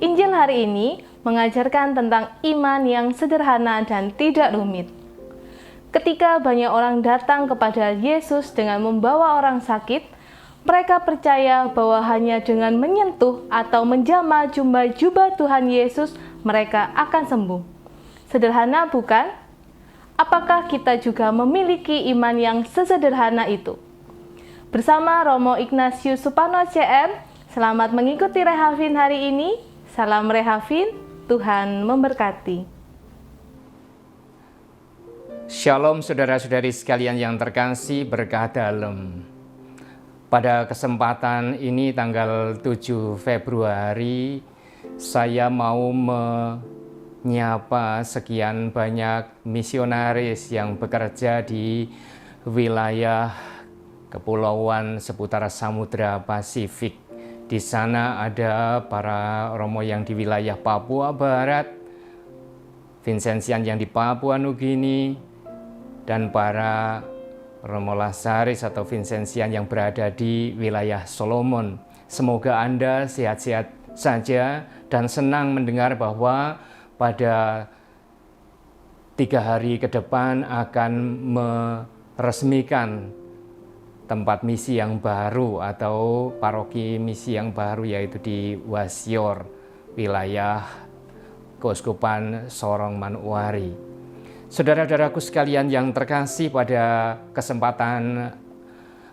Injil hari ini mengajarkan tentang iman yang sederhana dan tidak rumit. Ketika banyak orang datang kepada Yesus dengan membawa orang sakit, mereka percaya bahwa hanya dengan menyentuh atau menjamah jubah Tuhan Yesus, mereka akan sembuh. Sederhana bukan? Apakah kita juga memiliki iman yang sesederhana itu? Bersama Romo Ignatius Suparno CR, selamat mengikuti Rehavin hari ini. Salam Rehavin, Tuhan memberkati. Shalom saudara-saudari sekalian yang terkasih, berkah dalam. Pada kesempatan ini tanggal 7 Februari, saya mau menyapa sekian banyak misionaris yang bekerja di wilayah kepulauan seputar Samudra Pasifik. Di sana ada para romo yang di wilayah Papua Barat, Vincentian yang di Papua Nugini, dan para romo Lazaris atau Vincentian yang berada di wilayah Solomon. Semoga Anda sehat-sehat saja dan senang mendengar bahwa pada 3 hari ke depan akan meresmikan tempat misi yang baru atau paroki misi yang baru, yaitu di Wasior, wilayah Keuskupan Sorong Manukwari. Saudara-saudaraku sekalian yang terkasih, pada kesempatan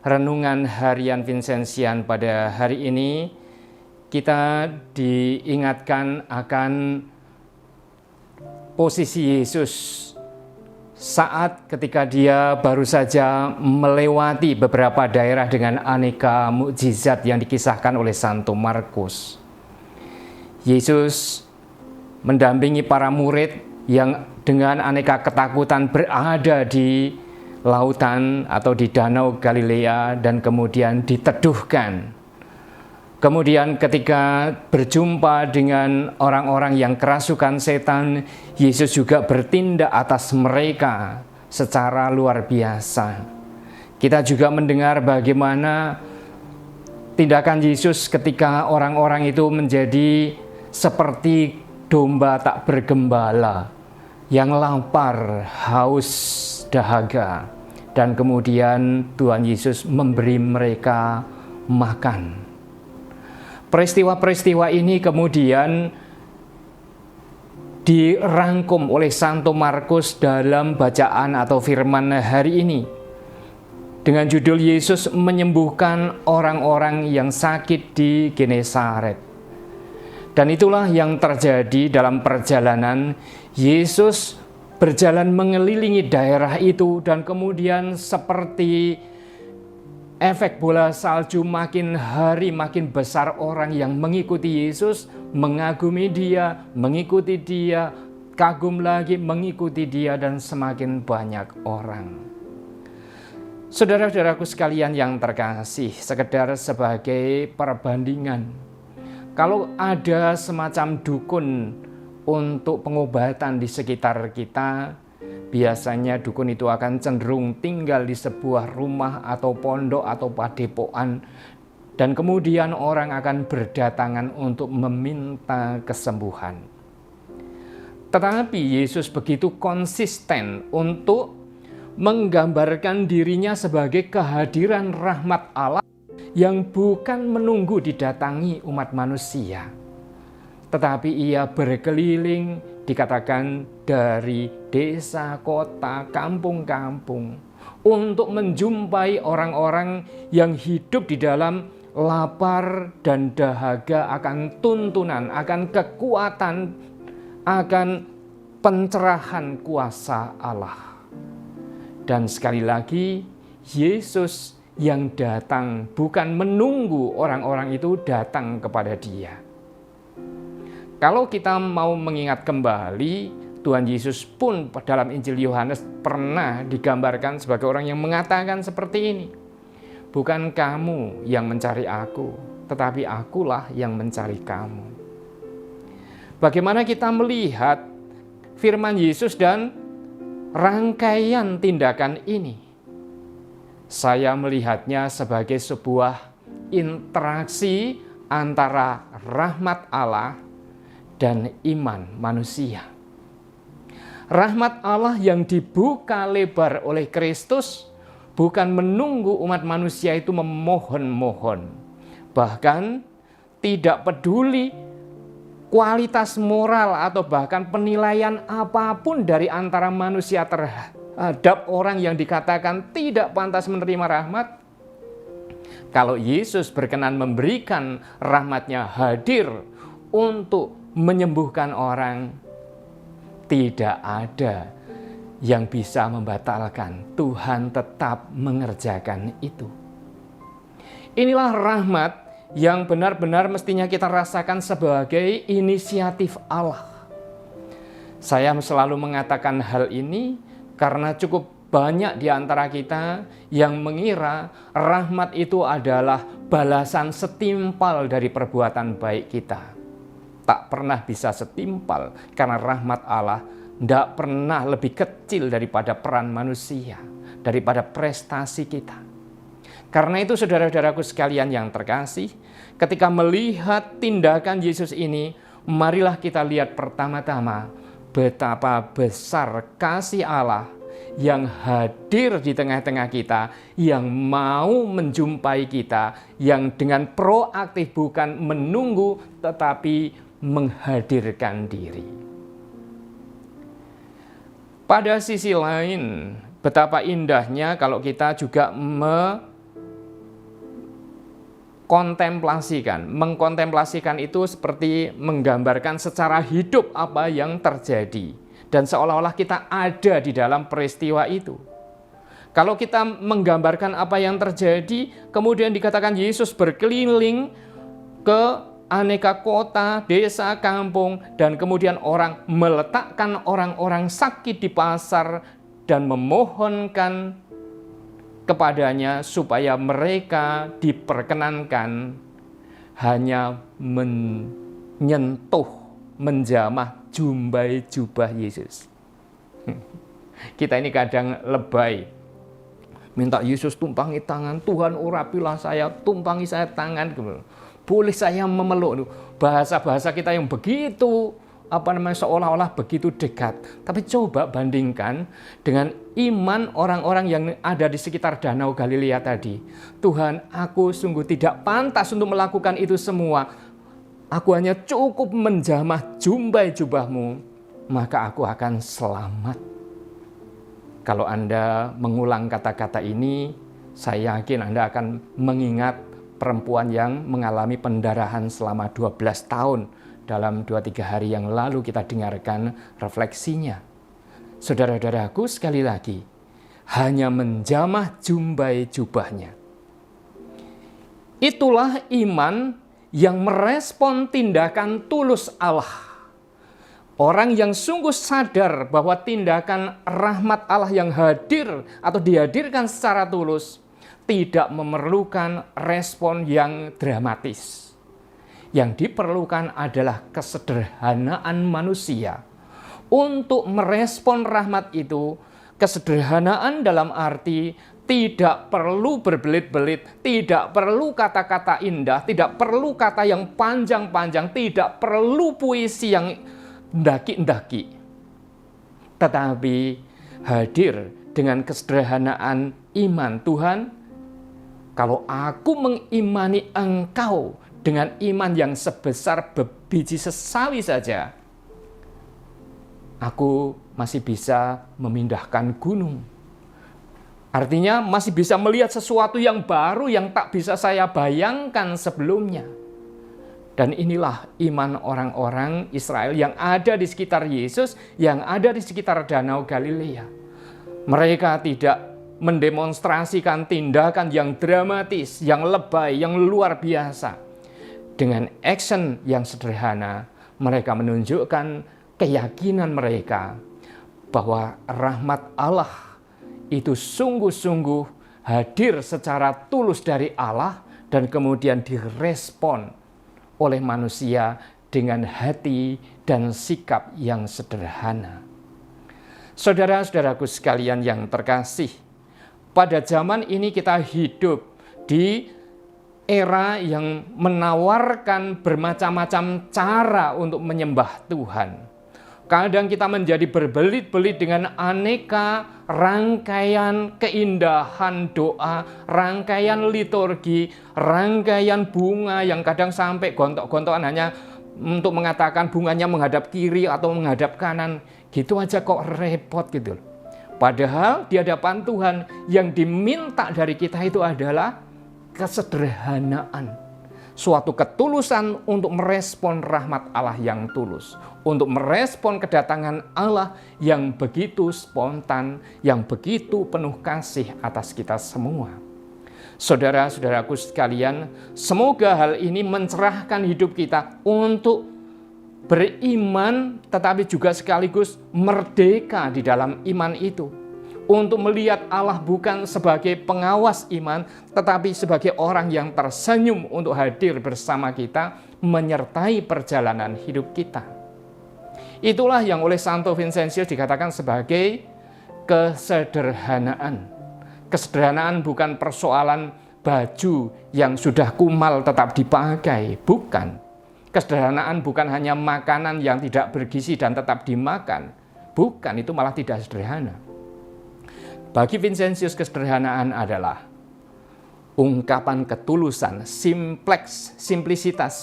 renungan harian Vincentian pada hari ini, kita diingatkan akan posisi Yesus saat ketika dia baru saja melewati beberapa daerah dengan aneka mukjizat yang dikisahkan oleh Santo Markus. Yesus mendampingi para murid yang dengan aneka ketakutan berada di lautan atau di Danau Galilea dan kemudian diteduhkan. Kemudian ketika berjumpa dengan orang-orang yang kerasukan setan, Yesus juga bertindak atas mereka secara luar biasa. Kita juga mendengar bagaimana tindakan Yesus ketika orang-orang itu menjadi seperti domba tak bergembala yang lapar, haus, dahaga. Dan kemudian Tuhan Yesus memberi mereka makan. Peristiwa-peristiwa ini kemudian dirangkum oleh Santo Markus dalam bacaan atau firman hari ini dengan judul Yesus menyembuhkan orang-orang yang sakit di Genesaret. Dan itulah yang terjadi dalam perjalanan Yesus berjalan mengelilingi daerah itu, dan kemudian seperti efek bola salju, makin hari makin besar orang yang mengikuti Yesus, mengagumi dia, mengikuti dia, kagum lagi, mengikuti dia, dan semakin banyak orang. Saudara-saudaraku sekalian yang terkasih, sekedar sebagai perbandingan, kalau ada semacam dukun untuk pengobatan di sekitar kita, biasanya dukun itu akan cenderung tinggal di sebuah rumah atau pondok atau padepokan, dan kemudian orang akan berdatangan untuk meminta kesembuhan. Tetapi Yesus begitu konsisten untuk menggambarkan dirinya sebagai kehadiran rahmat Allah yang bukan menunggu didatangi umat manusia, tetapi ia berkeliling, dikatakan dari desa, kota, kampung-kampung, untuk menjumpai orang-orang yang hidup di dalam lapar dan dahaga akan tuntunan, akan kekuatan, akan pencerahan kuasa Allah. Dan sekali lagi, Yesus yang datang bukan menunggu orang-orang itu datang kepada Dia. Kalau kita mau mengingat kembali, Tuhan Yesus pun dalam Injil Yohanes pernah digambarkan sebagai orang yang mengatakan seperti ini. Bukan kamu yang mencari aku, tetapi akulah yang mencari kamu. Bagaimana kita melihat firman Yesus dan rangkaian tindakan ini? Saya melihatnya sebagai sebuah interaksi antara rahmat Allah dan iman manusia. Rahmat Allah yang dibuka lebar oleh Kristus bukan menunggu umat manusia itu memohon-mohon. Bahkan tidak peduli kualitas moral atau bahkan penilaian apapun dari antara manusia terhadap orang yang dikatakan tidak pantas menerima rahmat. Kalau Yesus berkenan memberikan rahmat-Nya hadir untuk menyembuhkan orang, tidak ada yang bisa membatalkan. Tuhan tetap mengerjakan itu. Inilah rahmat yang benar-benar mestinya kita rasakan sebagai inisiatif Allah. Saya selalu mengatakan hal ini karena cukup banyak di antara kita yang mengira rahmat itu adalah balasan setimpal dari perbuatan baik kita. Tak pernah bisa setimpal karena rahmat Allah tidak pernah lebih kecil daripada peran manusia, daripada prestasi kita. Karena itu saudara-saudaraku sekalian yang terkasih, ketika melihat tindakan Yesus ini, marilah kita lihat pertama-tama betapa besar kasih Allah yang hadir di tengah-tengah kita, yang mau menjumpai kita, yang dengan proaktif bukan menunggu tetapi menghadirkan diri. Pada sisi lain, betapa indahnya kalau kita juga mengkontemplasikan itu seperti menggambarkan secara hidup apa yang terjadi. Dan seolah-olah kita ada di dalam peristiwa itu. Kalau kita menggambarkan apa yang terjadi, kemudian dikatakan Yesus berkeliling ke aneka kota, desa, kampung, dan kemudian orang meletakkan orang-orang sakit di pasar dan memohonkan kepadanya supaya mereka diperkenankan hanya menjamah jumbai jubah Yesus. Kita ini kadang lebay, minta Yesus tumpangi tangan, Tuhan urapilah saya, tumpangi saya tangan, boleh saya memeluk. Bahasa-bahasa kita yang begitu seolah-olah begitu dekat. Tapi coba bandingkan dengan iman orang-orang yang ada di sekitar Danau Galilea tadi. Tuhan, aku sungguh tidak pantas untuk melakukan itu semua. Aku hanya cukup menjamah jumbai jubahmu, maka aku akan selamat. Kalau Anda mengulang kata-kata ini, saya yakin Anda akan mengingat perempuan yang mengalami pendarahan selama 12 tahun. Dalam 2-3 hari yang lalu kita dengarkan refleksinya. Saudara-saudaraku, sekali lagi, hanya menjamah jumbai jubahnya. Itulah iman yang merespon tindakan tulus Allah. Orang yang sungguh sadar bahwa tindakan rahmat Allah yang hadir atau dihadirkan secara tulus tidak memerlukan respon yang dramatis. Yang diperlukan adalah kesederhanaan manusia untuk merespon rahmat itu. Kesederhanaan dalam arti tidak perlu berbelit-belit, tidak perlu kata-kata indah, tidak perlu kata yang panjang-panjang, tidak perlu puisi yang ndaki-ndaki. Tetapi hadir dengan kesederhanaan iman. Tuhan, kalau aku mengimani Engkau dengan iman yang sebesar biji sesawi saja, aku masih bisa memindahkan gunung. Artinya masih bisa melihat sesuatu yang baru yang tak bisa saya bayangkan sebelumnya. Dan inilah iman orang-orang Israel yang ada di sekitar Yesus, yang ada di sekitar Danau Galilea. Mereka tidak mendemonstrasikan tindakan yang dramatis, yang lebay, yang luar biasa. Dengan action yang sederhana, mereka menunjukkan keyakinan mereka bahwa rahmat Allah itu sungguh-sungguh hadir secara tulus dari Allah dan kemudian direspon oleh manusia dengan hati dan sikap yang sederhana. Saudara-saudaraku sekalian yang terkasih, pada zaman ini kita hidup di era yang menawarkan bermacam-macam cara untuk menyembah Tuhan. Kadang kita menjadi berbelit-belit dengan aneka rangkaian keindahan doa, rangkaian liturgi, rangkaian bunga yang kadang sampai gontok-gontokan hanya untuk mengatakan bunganya menghadap kiri atau menghadap kanan. Gitu aja kok repot gitu. Padahal di hadapan Tuhan yang diminta dari kita itu adalah kesederhanaan. Suatu ketulusan untuk merespon rahmat Allah yang tulus, untuk merespon kedatangan Allah yang begitu spontan, yang begitu penuh kasih atas kita semua. Saudara-saudaraku sekalian, semoga hal ini mencerahkan hidup kita untuk beriman, tetapi juga sekaligus merdeka di dalam iman itu. Untuk melihat Allah bukan sebagai pengawas iman, tetapi sebagai orang yang tersenyum untuk hadir bersama kita, menyertai perjalanan hidup kita. Itulah yang oleh Santo Vincentius dikatakan sebagai kesederhanaan. Kesederhanaan bukan persoalan baju yang sudah kumal tetap dipakai, bukan. Kesederhanaan bukan hanya makanan yang tidak bergizi dan tetap dimakan, bukan, itu malah tidak sederhana. Bagi Vincentius, kesederhanaan adalah ungkapan ketulusan, simplicitas,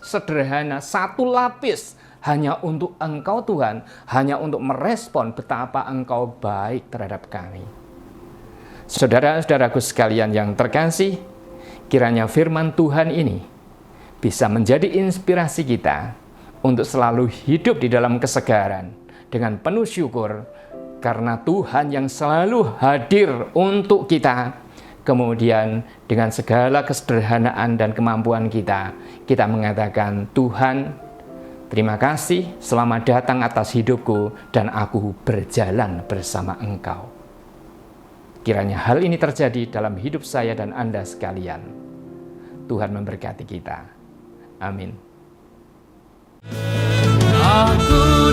sederhana, satu lapis hanya untuk Engkau Tuhan, hanya untuk merespon betapa Engkau baik terhadap kami. Saudara-saudaraku sekalian yang terkasih, kiranya firman Tuhan ini bisa menjadi inspirasi kita untuk selalu hidup di dalam kesegaran dengan penuh syukur, karena Tuhan yang selalu hadir untuk kita. Kemudian dengan segala kesederhanaan dan kemampuan kita mengatakan, Tuhan, terima kasih, selamat datang atas hidupku, dan aku berjalan bersama Engkau. Kiranya hal ini terjadi dalam hidup saya dan Anda sekalian. Tuhan memberkati kita. Amin. Aku